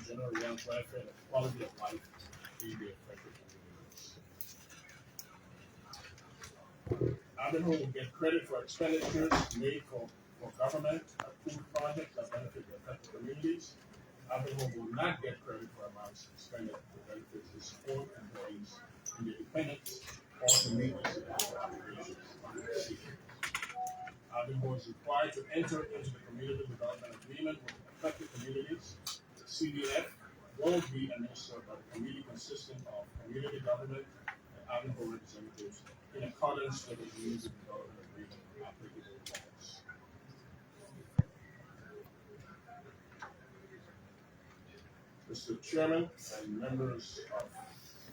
general welfare and quality of life in the affected communities. Ivanhoe will get credit for expenditures made for government approved projects that benefit the affected communities. Ivanhoe will not get credit for amounts expended to benefit its support employees in the dependents or to meet its obligations under the CPX. Ivanhoe is required to enter into the Community Development Agreement with affected communities. The CDF will be administered by the committee consisting of community government and Ivanhoe representatives in accordance with the Community Development Agreement applicable laws. Mr. Chairman and members of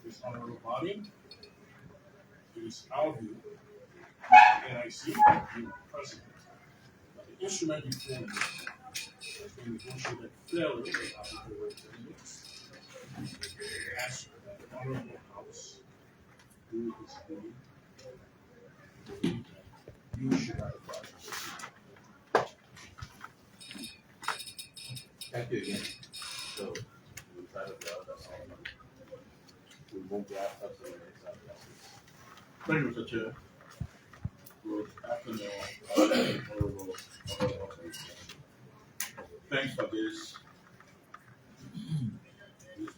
this honorable body, it is our view, NIC, the President, that the instrument before you has been negotiated fairly with applicable representatives. We ask that the honorable House do its duty. Believe that you should ratify this. Thank you again. So we'll try to build that all. We won't be after the next justice. Thank you, Mr. Chair. Good afternoon, honorable. Thanks for this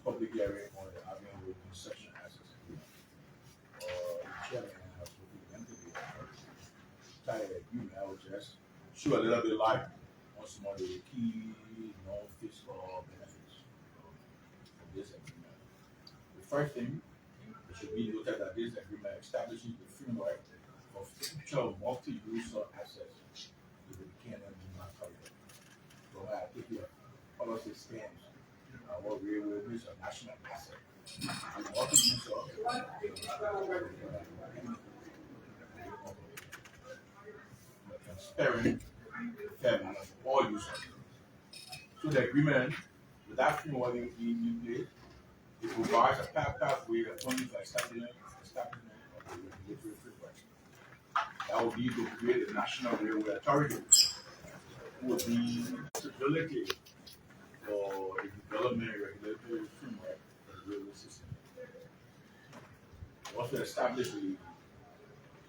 public hearing on the Ivanhoe Concession and Access Agreement. The chairman has represented the entire agreement. I will just show a little bit light on some of the key non-fiscal benefits of this agreement. The first thing, it should be noted that this agreement establishes the framework for future multi-use assets to the Canadian corridor. So I think your policy stands. Our railway is a national asset. The multi-use transparent, fair manner for all users. So the agreement, with that framework in place, it provides a pathway that funding for establishment of the regulatory framework. That will be to create a national railway authority who will be stability for the development regulatory framework for the railway system. We also establish the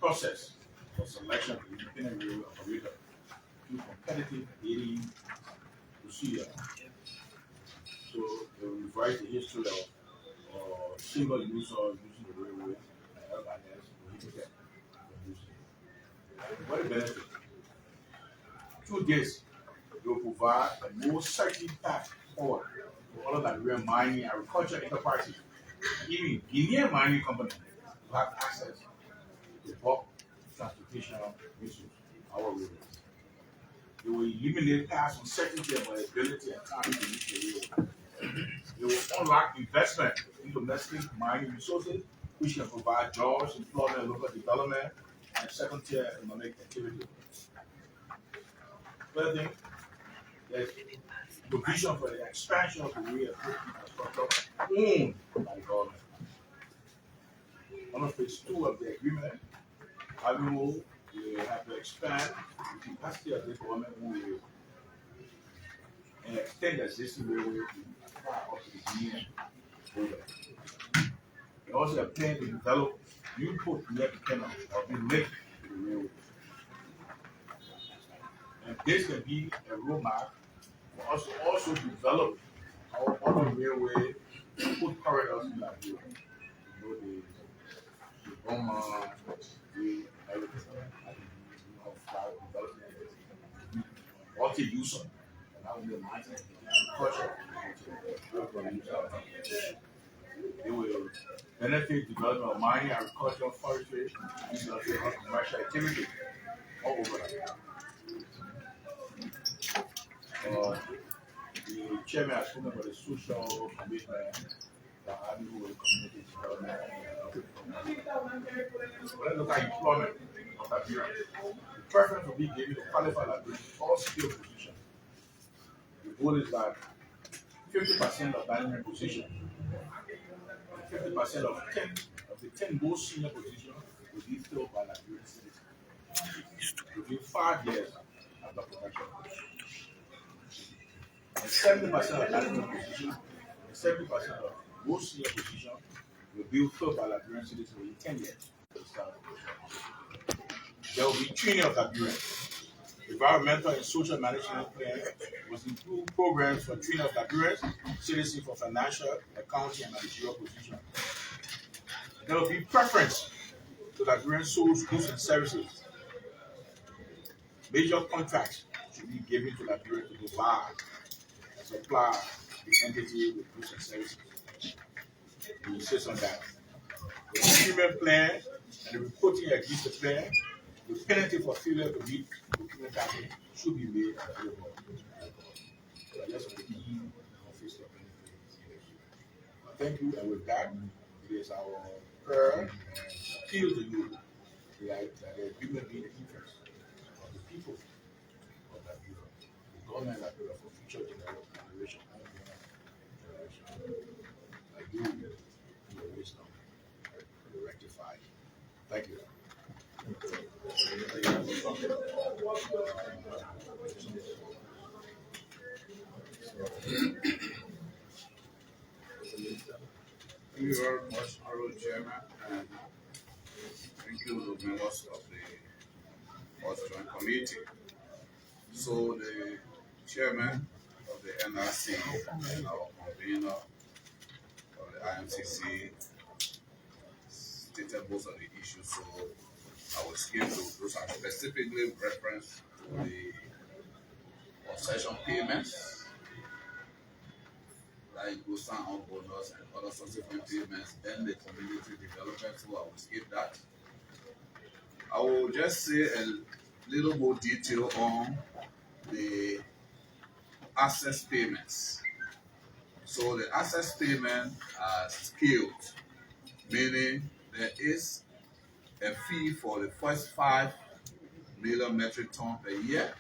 process for selection of the independent railway operator through competitive bidding procedure. So they will revise the history of single user using the railway and everybody else prohibited from using it. What a benefit. Through this, they will provide a more certain path forward for all of Liberian mining, agriculture enterprises, even Guinean mining companies who have access to bulk transportation resources, our railways. They will eliminate past uncertainty and liability and time to use the railway. They will unlock investment in domestic mining resources, which can provide jobs, employment, local development, and second-tier economic activity. Third thing, there's provision for the expansion of the rail infrastructure owned by the government. Under phase 2 of the agreement, Ivanhoe will have to expand the capacity of this government-owned railway and extend the existing railway to far up to the Guinean border. They also plan to develop new ports near the canal or be linked to the railway. And this can be a roadmap for us to also develop our other railway port corridors in Liberia. You know, the Goma, the everything, development, multi-user, and that will be a mindset agriculture. They will benefit development of mining, agriculture, forestry, industrial, and commercial activity all over Liberia. The chairman has spoken about the social commitment that Ivanhoe will community development. Let's look at employment of Liberians. The preference will be given to qualified Liberians for all skill positions. The goal is that 50% of management positions, 50% of the 10 most senior positions will be filled by Liberian citizens within 5 years after promotion. And 70% of management positions 70% of most senior positions will be filled by Liberian citizens within 10 years. There will be training of Liberians. Environmental and social management plan must include programs for training of Liberians, citizens for financial, accounting, and managerial positions. There will be preference to Liberian goods and services. Major contracts should be given to Liberia to provide and supply the entity with goods and services. We insist on that. The procurement plan and the reporting against the plan, the penalty for failure to meet procurement target should be made available. So I just want to give office of thank you, and with that, it is our prayer and appeal to you that the agreement be in the interest of the people of Liberia, the government of Liberia for future generation and generation. I do your wisdom to rectify. Thank you. Thank you very much, Honorable Chairman, and thank you to members of the House Joint Committee. So the chairman of the NRC and our convener of the IMCC stated most of the issues, so I will skip those are specifically reference to the concession payments, like sign-on bonus and other subsequent payments, then the community development, so I will skip that. I will just say a little more detail on the access payments. So the access payment are scaled, meaning there is a fee for the first 5 million metric ton per year,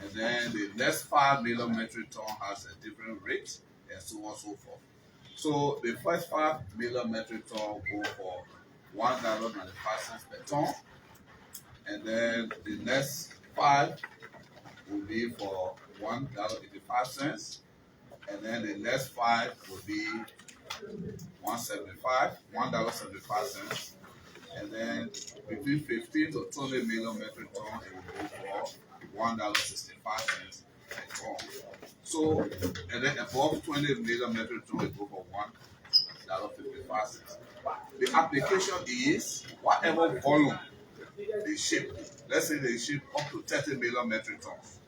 and then the next 5 million metric ton has a different rate, and so on and so forth. So the first 5 million metric ton go for $1.95 per ton, and then the next 5 will be for $1.85, and then the next 5 will be $1.75, and then between 15 to 20 million metric ton it will go for $1.65 per ton. So, and then above 20 million metric ton it will go for $1.55. The application is whatever volume they ship. Let's say they ship up to 30 million metric tons.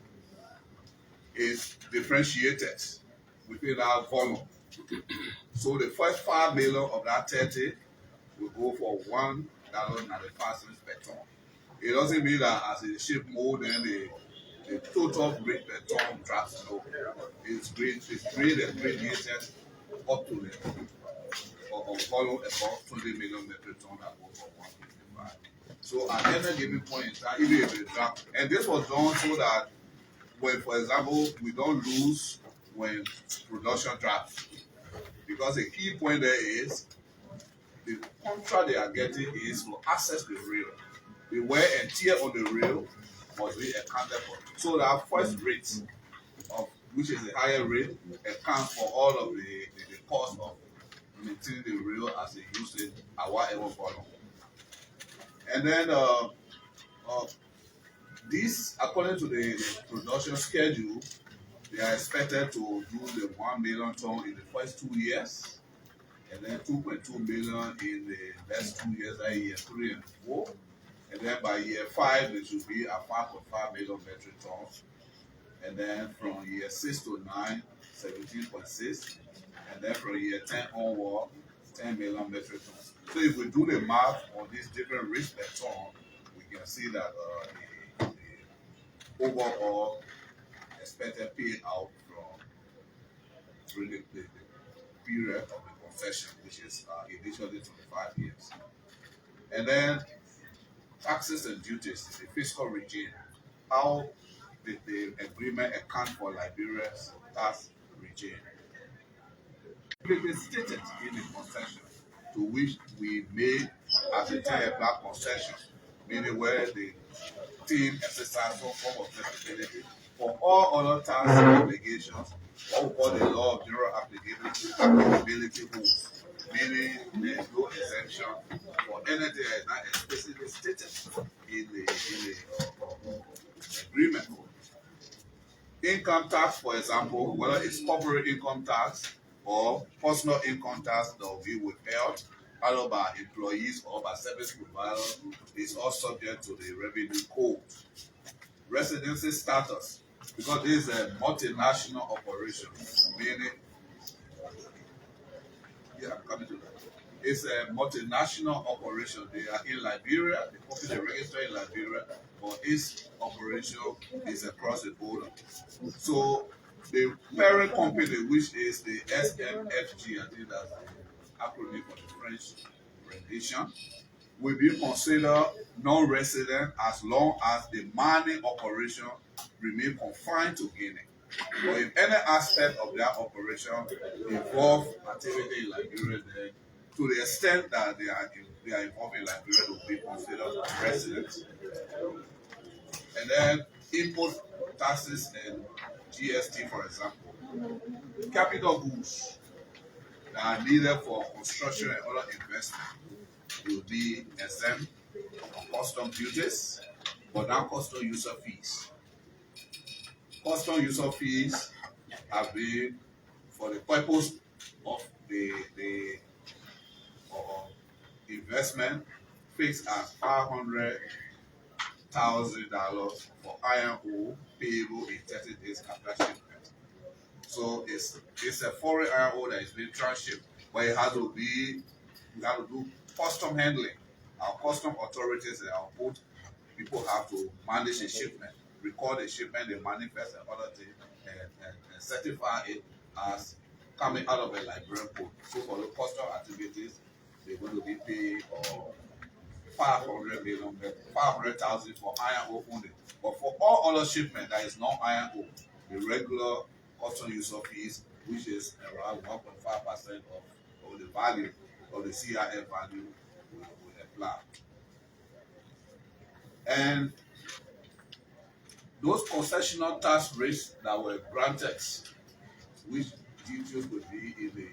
Is differentiated within that volume. So the first 5 million of that 30 will go for $1.95 per ton. It doesn't mean that as it ship more than the total rate per ton drops. No, it's grade and gradiated up to the volume above 20 million metric ton that go for 155. So at any given point in time, even if it drops, and this was done so that when, for example, we don't lose when production drops. Because a key point there is the contract they are getting is to access the rail. The wear and tear on the rail must be accounted for. So that first rate, of which is the higher rate, accounts for all of the cost of maintaining the rail as they use it at whatever volume. And then this, according to the production schedule, they are expected to do the 1 million ton in the first 2 years, and then 2.2 million in the next 2 years, that year 3 and 4. And then by year 5, it should be at 5.5 million metric tons. And then from year 6 to 9, 17.6. And then from year 10 onward, 10 million metric tons. So if we do the math on these different rates per ton, we can see that the overall expected payout from really the period of the concession, which is initially 25 years. And then taxes and duties, the fiscal regime, how did the agreement account for Liberia's tax regime? It is stated in the concession to which we made as a 10-year-black concession, meaning where the team exercise some form of flexibility for all other tax obligations, what we call the law of general application, applicability rules, meaning there is no exemption for anything that is not explicitly stated in the agreement. Income tax, for example, whether it's corporate income tax or personal income tax that will be withheld either by employees or by service providers, is all subject to the revenue code. Residency status, because this is a multinational operation, meaning, yeah, I'm coming to that. It's a multinational operation. They are in Liberia, the company registered in Liberia, but its operation is across the border. So the parent company, which is the SMFG, I think that's the acronym for the French rendition, will be considered non-resident as long as the mining operation remain confined to Guinea. But if any aspect of their operation involve activity in Liberia, then to the extent that they are involved in Liberia, they will be considered residents. And then input taxes and GST, for example, capital goods that are needed for construction and other investment will be exempt from custom duties, but not custom user fees. Custom user fees have been for the purpose of the investment fixed at $500,000 for iron ore payable in 30 days after shipment. So it's a foreign iron ore that is being transshipped, but it has to be, you have to do custom handling. Our custom authorities and our port people have to manage the shipment, record the shipment, they manifest and other things, and certify it as coming out of a Liberian port. So for the custom activities, they're going to be paid $500,000 for iron ore only. But for all other shipment that is non iron ore, the regular custom user fees, which is around 1.5% of the value of the CIF value, will apply. And those concessional tax rates that were granted, which details would be in the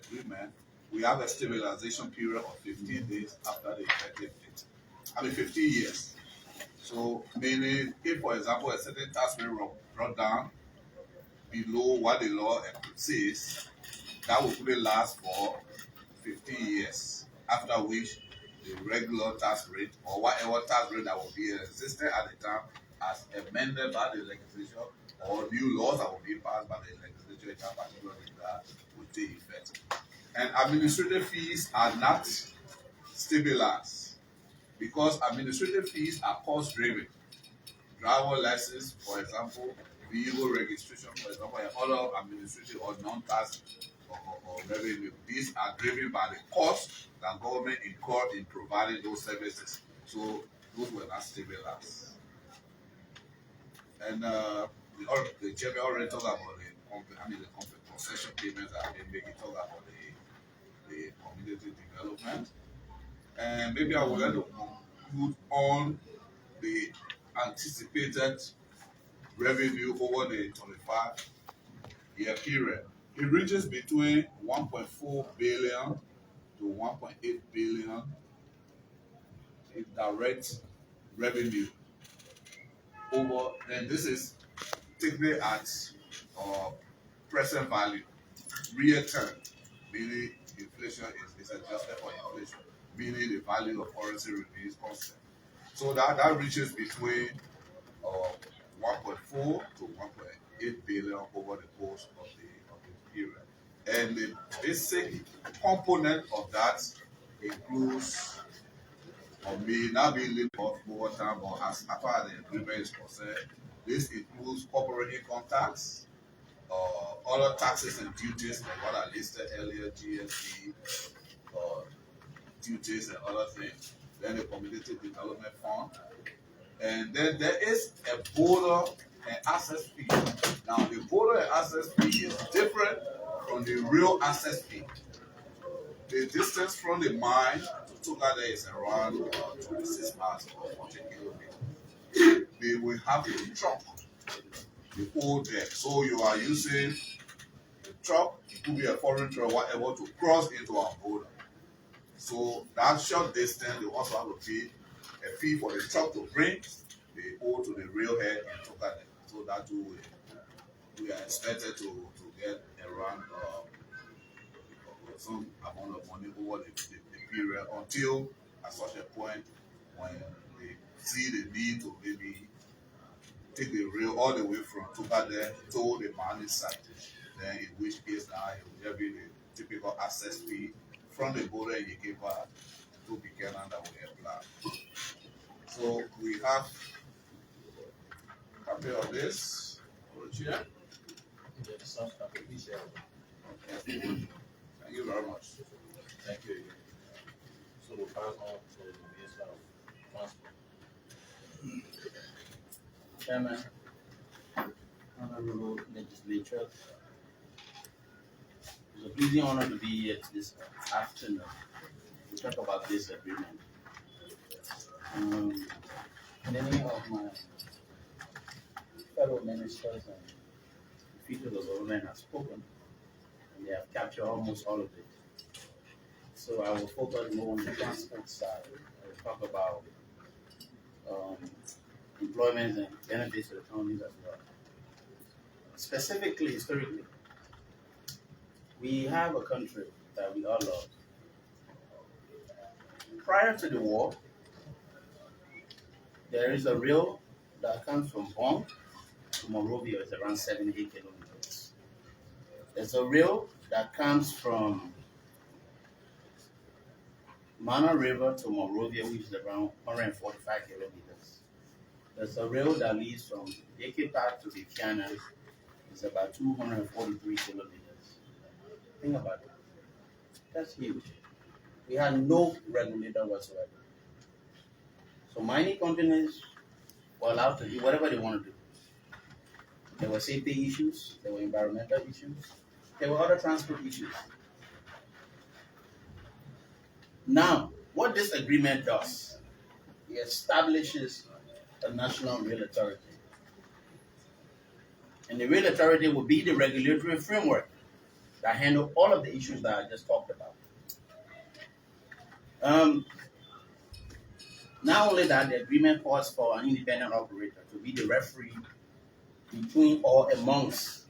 agreement, we have a stabilization period of 15 days after the effective date. 15 years. So, meaning, if, for example, a certain tax rate brought down below what the law says, that will probably last for 15 years, after which the regular tax rate or whatever tax rate that will be existing at the time as amended by the legislature or new laws that will be passed by the legislature in that particular that will take effect. And administrative fees are not stabilized because administrative fees are cost driven. Driver license, for example, vehicle registration, for example, and other administrative or non-tax or revenue. These are driven by the cost that government incurred in providing those services. So those were not stabilized. And the chairman already talked about the concession payments that have been making, talk about the community development. And maybe I would like to conclude on the anticipated revenue over the 25-year period. It ranges between 1.4 billion to 1.8 billion in direct revenue over, and this is typically at present value, real term, meaning inflation is adjusted for inflation, meaning the value of currency remains constant. So that reaches between 1.4 to 1.8 billion over the course of the period. And the basic component of that includes, or may not be linked over time, but as far as the agreement is concerned, this includes corporate income tax, other taxes and duties like what I listed earlier, GST, duties and other things, then the community development fund, and then there is a border and access fee. Now the border and access fee is different from the real access fee. The distance from the mine to Tugada is around 26 miles or 40 kilometers. They will have to truck the whole deck. So you are using the truck could be a foreign trader, whatever, to cross into our border. So that short distance, they also have to pay a fee for the truck to bring the ore to the railhead in Tokade. So that too, we are expected to get around some amount of money over the period until at such a point when they see the need to maybe take the rail all the way from Tokade to the mining site. Then in which case now it will be the typical access fee from the border in Yekepa to Buchanan that we apply. So we have a copy of this for the chair. Okay. Thank you very much. Thank you. So we'll pass on to the Minister of Transport. Chairman, Honorable Legislature, it's a pleasing honor to be here this afternoon to talk about this agreement. Many of my fellow ministers and officials of government have spoken, and they have captured almost all of it. So I will focus more on the transport side. I will talk about employment and benefits to the counties as well. Specifically, historically, we have a country that we all love. Prior to the war, there is a rail that comes from Bonn to Monrovia. It's around 78 kilometers. There's a rail that comes from Mana River to Monrovia, which is around 145 kilometers. There's a rail that leads from Yekepa to Buchanan. It's about 243 kilometers. Think about it. That's huge. We had no regulator whatsoever. So mining companies were allowed to do whatever they want to do. There were safety issues, there were environmental issues, there were other transport issues. Now, what this agreement does, it establishes a national rail authority. And the rail authority will be the regulatory framework that handle all of the issues that I just talked about. Not only that, the agreement calls for an independent operator to be the referee between or amongst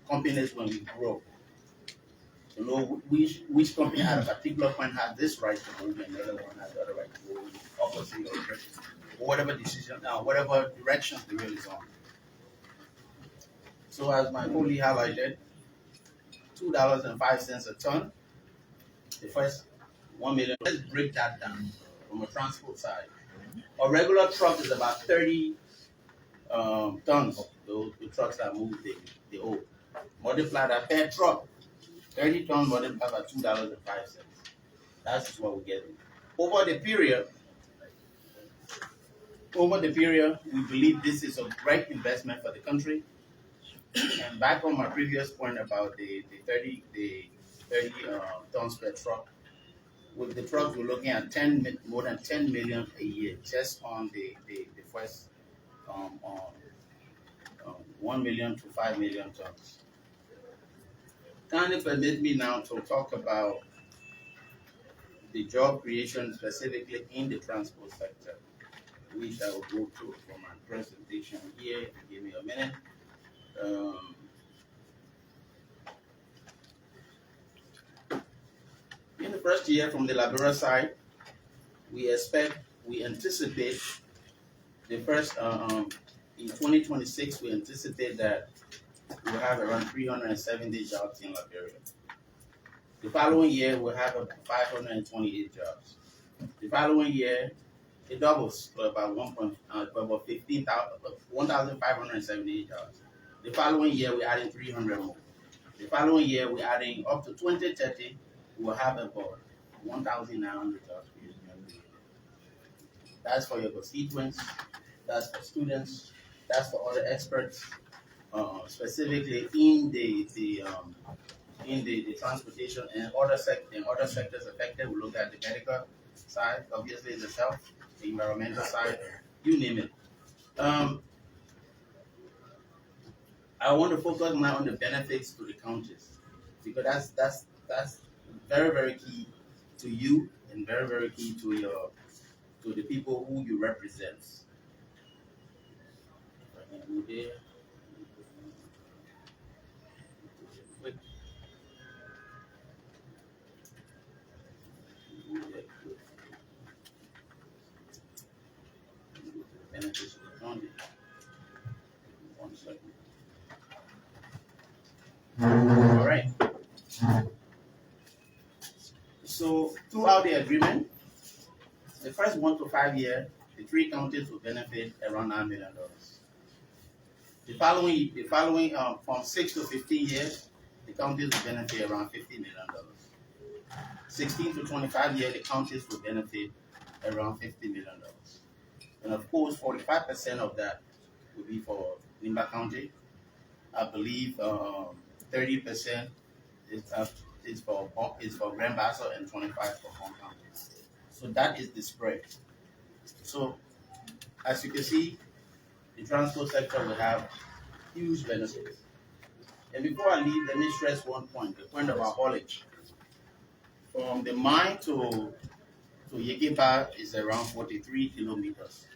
companies when we grow. To know which company at a particular point has this right to move and the other one has the other right to go in opposite or whatever decision, whatever direction the rail is on. So as my colleague highlighted, $2.05 a ton. The first 1 million. Let's break that down from a transport side. A regular truck is about 30 tons. The trucks that move the ore. Multiply that per truck. 30 tons multiplied by $2.05. That's what we're getting. Over the period, we believe this is a great investment for the country. And back on my previous point about the 30 tons per truck, with the trucks we're looking at more than 10 million a year just on the first 1 million to 5 million tons. Kindly permit me now to talk about the job creation specifically in the transport sector, which I will go through from my presentation here. Give me a minute. In the first year from the Liberia side, we anticipate the first, in 2026, we anticipate that we'll have around 370 jobs in Liberia. The following year, we'll have about 528 jobs. The following year, it doubles to about 1,578 jobs. The following year, we're adding 300 more. The following year, we're adding up to 2030, we'll have about 1,900 jobs. That's for your constituents, that's for students, that's for other experts, specifically in the transportation and other sectors affected. We look at the medical side, obviously the health, the environmental side, you name it. I want to focus now on the benefits to the counties, because that's very, very key to you and very, very key to the people who you represent. If I can go there. Benefits of the county. 1 second. All right. So throughout the agreement, the first 1 to 5 years, the 3 counties will benefit around $9 million. The following from 6 to 15 years, the counties will benefit around $50 million. 16 to 25 years, the counties will benefit around $50 million. And of course, 45% of that will be for Limba County. I believe 30% is for Grand Bassa and 25% for Hong Kong. So that is the spread. So as you can see, the transport sector will have huge benefits. And before I leave, let me stress one point, the point about haulage. From the mine to Yegiba is around 43 kilometers.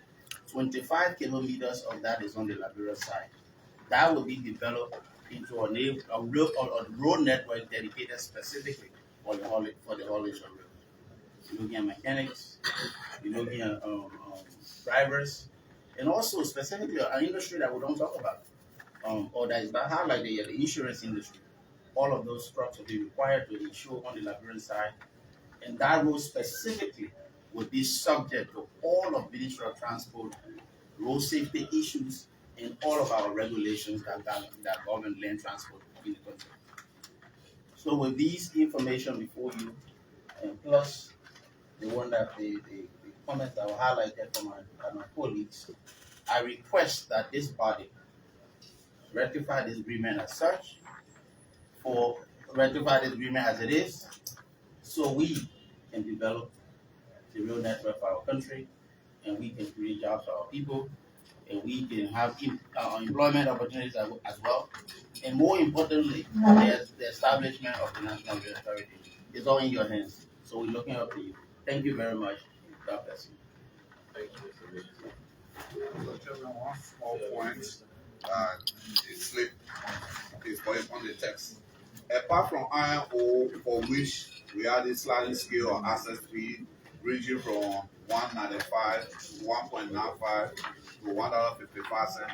25 kilometers of that is on the Liberia side. That will be developed into a road network dedicated specifically for the haulage of river. You're looking at mechanics, you're looking at drivers, and also specifically an industry that we don't talk about, or that is not highlighted, the insurance industry. All of those trucks will be required to insure on the Liberian side, and that road specifically will be subject to all of Ministry of Transport, road safety issues, and all of our regulations that govern land transport in the country. So with these information before you, and plus the one that the comments that were highlighted from my colleagues, I request that this body ratify this agreement as such, or ratify this agreement as it is, so we can develop the real network for our country, and we can create jobs for our people, and we can have employment opportunities as well. And more importantly, the establishment of the National Rail Authority is all in your hands. So we're looking up to you. Thank you very much. God bless you. Thank you, Mr. Minister. So, Chairman, one small point, it slipped, is on the text. Apart from iron ore, for which we had a sliding scale of access fee ranging from $1.95 to $1.95 to $1.55,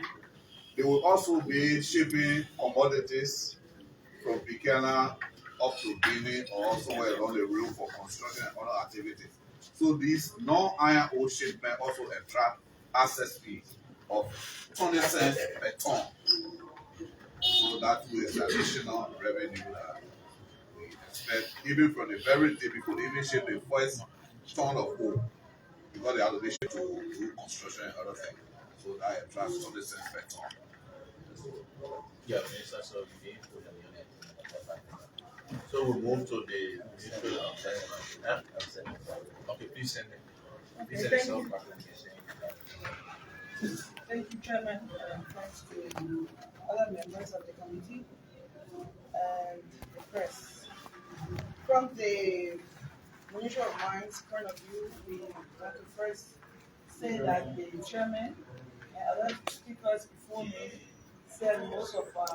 they will also be shipping commodities from Buchanan up to Benin or somewhere along the route for construction and other activities. So these non-iron ore shipment also attract access fees of 20 cents per ton. So that is additional revenue that we expect, even from the very day before they even ship the first ton of ore, because they have to be shipped to do construction and other things. So that attracts 20 cents per ton. Yeah, Minister, so you did put on your net. So we'll move to the Ministry of Assessment. Okay, please send it. Please send it so back and Thank you, Chairman, and thanks to other members of the committee and the press. From the Ministry of Mines point of view, we want to first say that the chairman and other speakers before me said most of what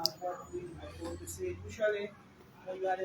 we are going to say. Usually, when you are